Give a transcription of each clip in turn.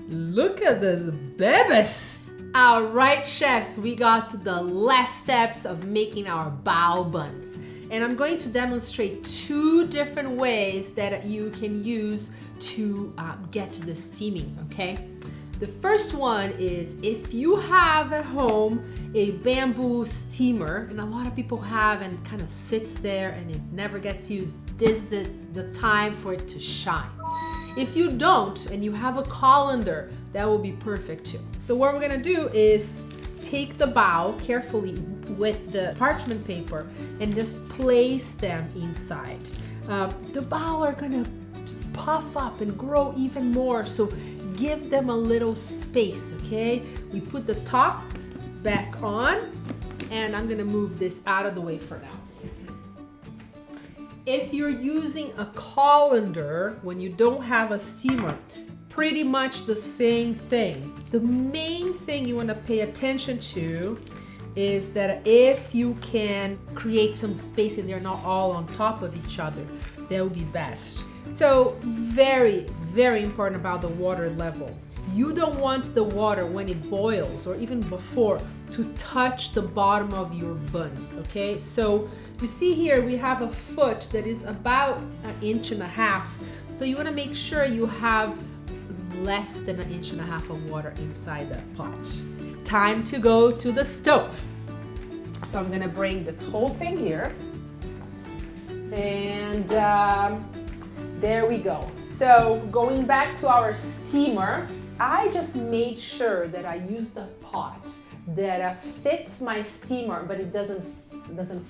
Look at this babies. All right, chefs, we got to the last steps of making our bao buns. And I'm going to demonstrate 2 different ways that you can use to get to the steaming, okay? The first one is if you have at home a bamboo steamer, and a lot of people have and kind of sits there and it never gets used, this is the time for it to shine. If you don't and you have a colander, that will be perfect too. So what we're gonna do is take the bao carefully with the parchment paper and just place them inside. The bao are gonna puff up and grow even more, so give them a little space, okay? We put the top back on, and I'm gonna move this out of the way for now. If you're using a colander when you don't have a steamer, pretty much the same thing. The main thing you want to pay attention to is that if you can create some space and they're not all on top of each other, that would be best. So very, very important about the water level. You don't want the water when it boils or even before to touch the bottom of your buns, okay? So you see here we have a foot that is about 1.5 inches. So you want to make sure you have less than 1.5 inches of water inside the pot. Time to go to the stove. So I'm gonna bring this whole thing here, and there we go. So going back to our steamer, I just made sure that I use the pot that fits my steamer, but it doesn't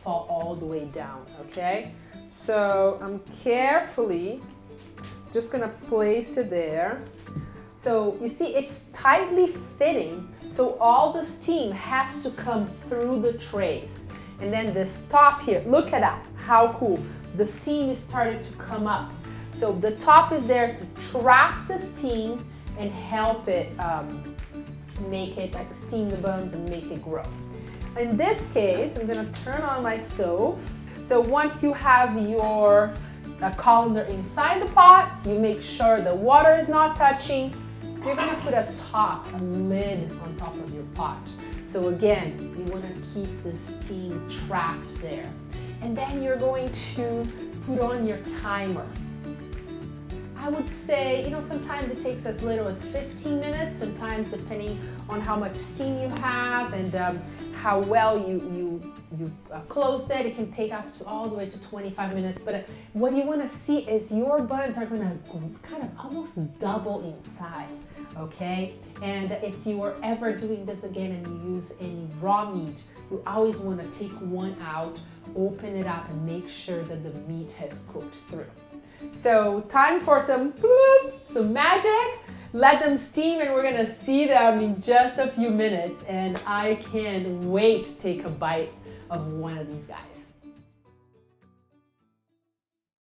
fall all the way down, okay? So I'm carefully just gonna place it there. So you see it's tightly fitting, so all the steam has to come through the trays. And then this top here, look at that, how cool. The steam is starting to come up. So the top is there to trap the steam and help it make it like steam the buns and make it grow. In this case, I'm gonna turn on my stove. So once you have your colander inside the pot, you make sure the water is not touching. You're gonna put a lid on top of your pot. So again, you wanna keep the steam trapped there. And then you're going to put on your timer. I would say, sometimes it takes as little as 15 minutes, sometimes depending on how much steam you have and how well you closed it, it can take up to all the way to 25 minutes. But what you want to see is your buns are going to kind of almost double inside, okay? And if you are ever doing this again and you use any raw meat, you always want to take one out, open it up, and make sure that the meat has cooked through. So time for some magic. Let them steam and we're gonna see them in just a few minutes, and I can't wait to take a bite of one of these guys.